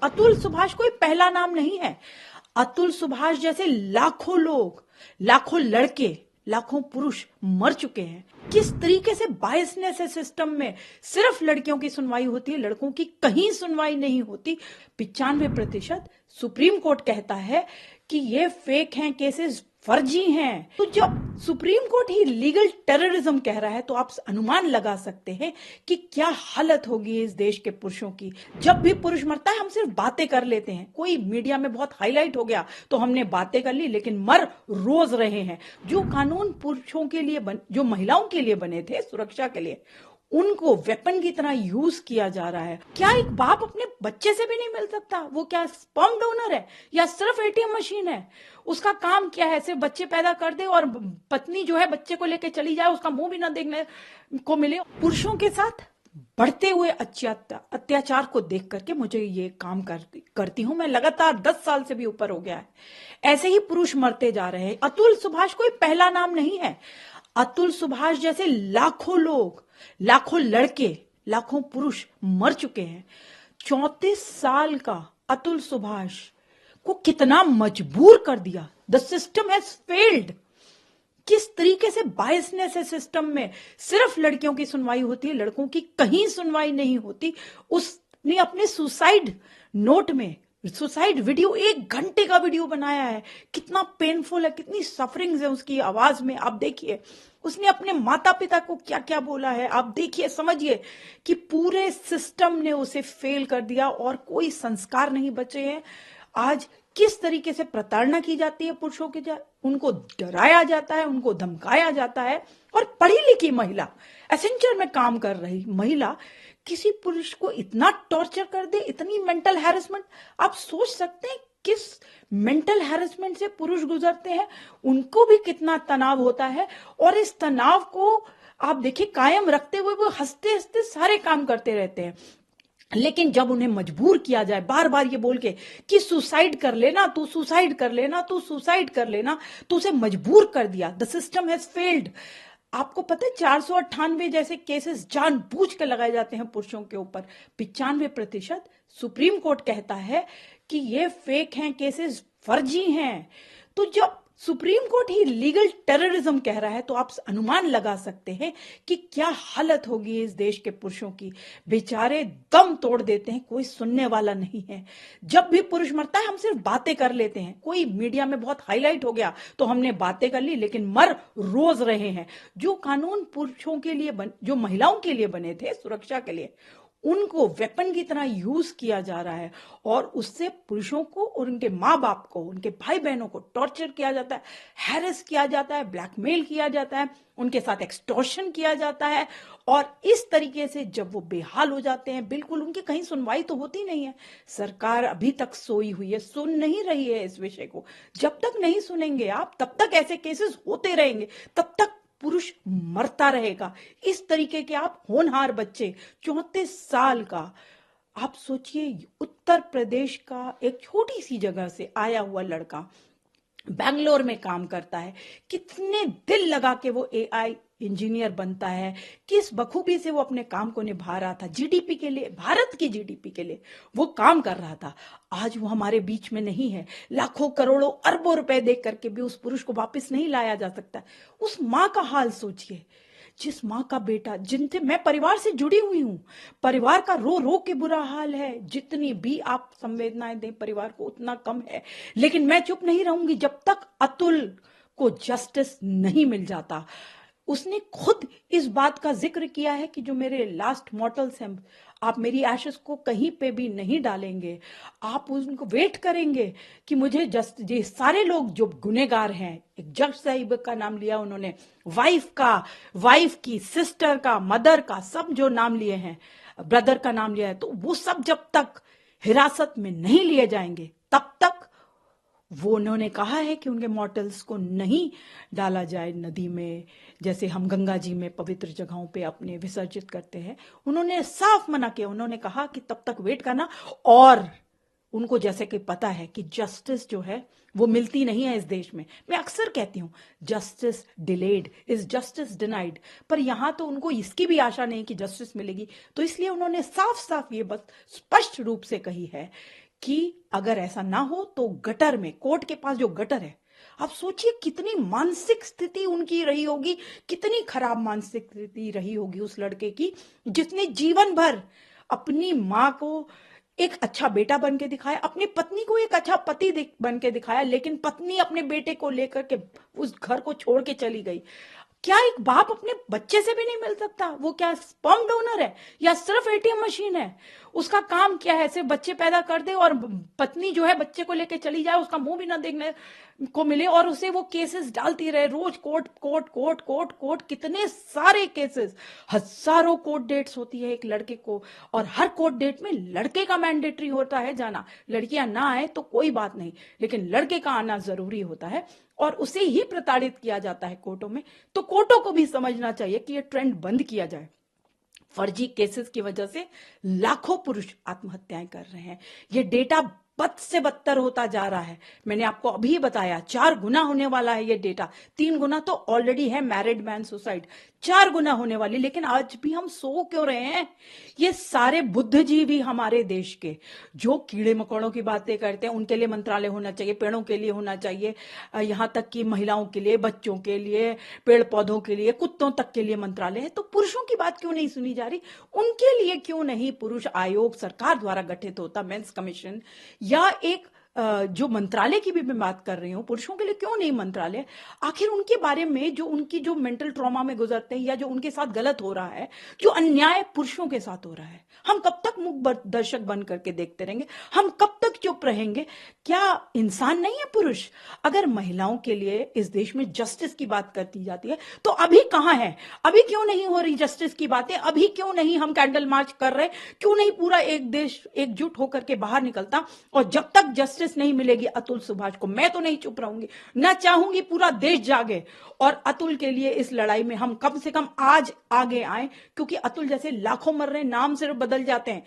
अतुल सुभाष कोई पहला नाम नहीं है। अतुल सुभाष जैसे लाखों लोग, लाखों लड़के, लाखों पुरुष मर चुके हैं। किस तरीके से बायसनेस है सिस्टम में। सिर्फ लड़कियों की सुनवाई होती है, लड़कों की कहीं सुनवाई नहीं होती। 95% सुप्रीम कोर्ट कहता है कि ये फेक हैं केसेस, फर्जी हैं। तो जब सुप्रीम कोर्ट ही लीगल टेररिज्म कह रहा है तो आप अनुमान लगा सकते हैं कि क्या हालत होगी इस देश के पुरुषों की। जब भी पुरुष मरता है हम सिर्फ बातें कर लेते हैं, कोई मीडिया में बहुत हाईलाइट हो गया तो हमने बातें कर ली, लेकिन मर रोज रहे हैं। जो कानून पुरुषों के लिए जो महिलाओं के लिए बने थे सुरक्षा के लिए, उनको वेपन की तरह यूज किया जा रहा है। क्या एक बाप अपने बच्चे से भी नहीं मिल सकता? वो क्या स्पर्म डोनर है या सिर्फ एटीएम मशीन है? उसका काम क्या है? सिर्फ बच्चे पैदा कर दे और पत्नी जो है बच्चे को लेके चली जाए, उसका मुंह भी ना देखने को मिले। पुरुषों के साथ बढ़ते हुए अत्याचार को देख करके मुझे ये काम करती हूं मैं। लगातार 10 साल से भी ऊपर हो गया है, ऐसे ही पुरुष मरते जा रहे हैं। अतुल सुभाष कोई पहला नाम नहीं है। अतुल सुभाष जैसे लाखों लोग, लाखों लड़के, लाखों पुरुष मर चुके हैं। 34 साल का अतुल सुभाष को कितना मजबूर कर दिया। The system has failed. किस तरीके से बायसनेस है सिस्टम में। सिर्फ लड़कियों की सुनवाई होती है, लड़कों की कहीं सुनवाई नहीं होती। उसने अपने सुसाइड नोट में सुसाइड वीडियो, 1 घंटे का वीडियो बनाया है। कितना पेनफुल है, कितनी सफरिंग्स है उसकी आवाज में। आप देखिए उसने अपने माता पिता को क्या क्या बोला है। आप देखिए, समझिए कि पूरे सिस्टम ने उसे फेल कर दिया और कोई संस्कार नहीं बचे हैं। आज किस तरीके से प्रताड़ना की जाती है पुरुषों के, उनको डराया जाता है, उनको धमकाया जाता है। और पढ़ी लिखी महिला, एसेंचर में काम कर रही महिला किसी पुरुष को इतना टॉर्चर कर दे, इतनी मेंटल हैरेसमेंट। आप सोच सकते हैं किस मेंटल हैरेसमेंट से पुरुष गुजरते हैं, उनको भी कितना तनाव होता है। और इस तनाव को आप देखिए कायम रखते हुए वो हंसते हंसते सारे काम करते रहते हैं। लेकिन जब उन्हें मजबूर किया जाए बार बार ये बोल के कि सुसाइड कर लेना, तू सुसाइड कर लेना, तू सुसाइड कर लेना, तो उसे मजबूर कर दिया। The system has failed. आपको पता है 498 जैसे केसेस जानबूझ के लगाए जाते हैं पुरुषों के ऊपर। 95% सुप्रीम कोर्ट कहता है कि ये फेक हैं केसेस, फर्जी हैं। तो जब सुप्रीम कोर्ट ही लीगल टेररिज्म कह रहा है तो आप अनुमान लगा सकते हैं कि क्या हालत होगी इस देश के पुरुषों की। बेचारे दम तोड़ देते हैं, कोई सुनने वाला नहीं है। जब भी पुरुष मरता है हम सिर्फ बातें कर लेते हैं, कोई मीडिया में बहुत हाईलाइट हो गया तो हमने बातें कर ली, लेकिन मर रोज रहे हैं। जो कानून पुरुषों के लिए जो महिलाओं के लिए बने थे सुरक्षा के लिए, उनको वेपन की तरह यूज किया जा रहा है। और उससे पुरुषों को और उनके माँ बाप को, उनके भाई बहनों को टॉर्चर किया जाता है, हैरेस किया जाता है, ब्लैकमेल किया जाता है, उनके साथ एक्सटॉर्शन किया जाता है। और इस तरीके से जब वो बेहाल हो जाते हैं, बिल्कुल उनकी कहीं सुनवाई तो होती नहीं है। सरकार अभी तक सोई हुई है, सुन नहीं रही है इस विषय को। जब तक नहीं सुनेंगे आप, तब तक ऐसे केसेस होते रहेंगे, तब तक पुरुष मरता रहेगा। इस तरीके के आप होनहार बच्चे, 34 साल का, आप सोचिए उत्तर प्रदेश का एक छोटी सी जगह से आया हुआ लड़का बैंगलोर में काम करता है। कितने दिल लगा के वो एआई इंजीनियर बनता है, किस बखूबी से वो अपने काम को निभा रहा था। जीडीपी के लिए, भारत की जीडीपी के लिए वो काम कर रहा था। आज वो हमारे बीच में नहीं है। लाखों करोड़ों अरबों रुपए देख करके भी उस पुरुष को वापस नहीं लाया जा सकता। उस माँ का हाल सोचिए, जिस माँ का बेटा, जिनसे मैं परिवार से जुड़ी हुई हूं, परिवार का रो रो के बुरा हाल है। जितनी भी आप संवेदनाएं दें परिवार को उतना कम है। लेकिन मैं चुप नहीं रहूंगी जब तक अतुल को जस्टिस नहीं मिल जाता। उसने खुद इस बात का जिक्र किया है कि जो मेरे लास्ट मॉर्टल्स हैं, आप मेरी एशेस को कहीं पे भी नहीं डालेंगे, आप उनको वेट करेंगे कि मुझे जस्ट, ये सारे लोग जो गुनेगार हैं, एक जज साहिब का नाम लिया उन्होंने, वाइफ की, सिस्टर का, मदर का, सब जो नाम लिए हैं, ब्रदर का नाम लिया है, तो वो सब जब तक हिरासत में नहीं लिए जाएंगे तब तक वो, उन्होंने कहा है कि उनके मॉर्टल्स को नहीं डाला जाए नदी में, जैसे हम गंगा जी में पवित्र जगहों पे अपने विसर्जित करते हैं। उन्होंने साफ मना किया। उन्होंने कहा कि तब तक वेट करना। और उनको जैसे कि पता है कि जस्टिस जो है वो मिलती नहीं है इस देश में। मैं अक्सर कहती हूँ justice delayed is justice denied, पर यहां तो उनको इसकी भी आशा नहीं कि जस्टिस मिलेगी। तो इसलिए उन्होंने साफ साफ ये बस स्पष्ट रूप से कही है कि अगर ऐसा ना हो तो गटर में, कोर्ट के पास जो गटर है, आप सोचिए कितनी मानसिक स्थिति उनकी रही होगी, कितनी खराब मानसिक स्थिति रही होगी उस लड़के की, जिसने जीवन भर अपनी माँ को एक अच्छा बेटा बन के दिखाया, अपनी पत्नी को एक अच्छा पति बन के दिखाया, लेकिन पत्नी अपने बेटे को लेकर के उस घर को छोड़ के चली गई। क्या एक बाप अपने बच्चे से भी नहीं मिल सकता? वो क्या स्पर्म डोनर है या सिर्फ एटीएम मशीन है? उसका काम क्या है? सिर्फ बच्चे पैदा कर दे और पत्नी जो है बच्चे को लेके चली जाए, उसका मुंह भी ना देखने को मिले, और उसे वो केसेस डालती रहे रोज, court court court court court, कितने सारे केसेस, हजारों कोर्ट डेट्स होती है एक लड़के को, और हर कोर्ट डेट में लड़के का मैंडेटरी होता है जाना। लड़कियां ना आए तो कोई बात नहीं, लेकिन लड़के का आना जरूरी होता है, और उसे ही प्रताड़ित किया जाता है कोर्टों में। तो कोर्टों को भी समझना चाहिए कि ये ट्रेंड बंद किया जाए। फर्जी केसेस की वजह से लाखों पुरुष आत्महत्याएं कर रहे हैं। ये डेटा बद से बदतर होता जा रहा है। मैंने आपको अभी बताया 4 गुना होने वाला है ये डेटा। 3 गुना तो ऑलरेडी है मैरिड मैन सुसाइड, 4 गुना होने वाली। लेकिन आज भी हम सो क्यों रहे हैं? ये सारे बुद्धिजीवी हमारे देश के जो कीड़े मकोड़ों की बातें करते हैं, उनके लिए मंत्रालय होना चाहिए, पेड़ों के लिए होना चाहिए, यहाँ तक कि महिलाओं के लिए, बच्चों के लिए, पेड़ पौधों के लिए, कुत्तों तक के लिए मंत्रालय है। तो पुरुषों की बात क्यों नहीं सुनी जा रही? उनके लिए क्यों नहीं पुरुष आयोग सरकार द्वारा गठित होता, मेंस कमीशन, या एक जो मंत्रालय की भी मैं बात कर रही हूं, पुरुषों के लिए क्यों नहीं मंत्रालय? आखिर उनके बारे में, जो उनकी जो मेंटल ट्रॉमा में गुजरते हैं, या जो उनके साथ गलत हो रहा है, जो अन्याय पुरुषों के साथ हो रहा है, हम कब तक मूक दर्शक बन करके देखते रहेंगे? हम कब तक चुप रहेंगे? क्या इंसान नहीं है पुरुष? अगर महिलाओं के लिए इस देश में जस्टिस की बात करती जाती है, तो अभी कहां है? अभी क्यों नहीं हो रही जस्टिस की बातें? अभी क्यों नहीं हम कैंडल मार्च कर रहे? क्यों नहीं पूरा एक देश एकजुट होकर के बाहर निकलता? और जब तक जस्टिस नहीं मिलेगी अतुल सुभाष को, मैं तो नहीं चुप रहूंगी, ना चाहूंगी पूरा देश जागे और अतुल के लिए इस लड़ाई में हम कम से कम आज आगे आए, क्योंकि अतुल जैसे लाखों मर रहे हैं, नाम सिर्फ बदल जाते हैं,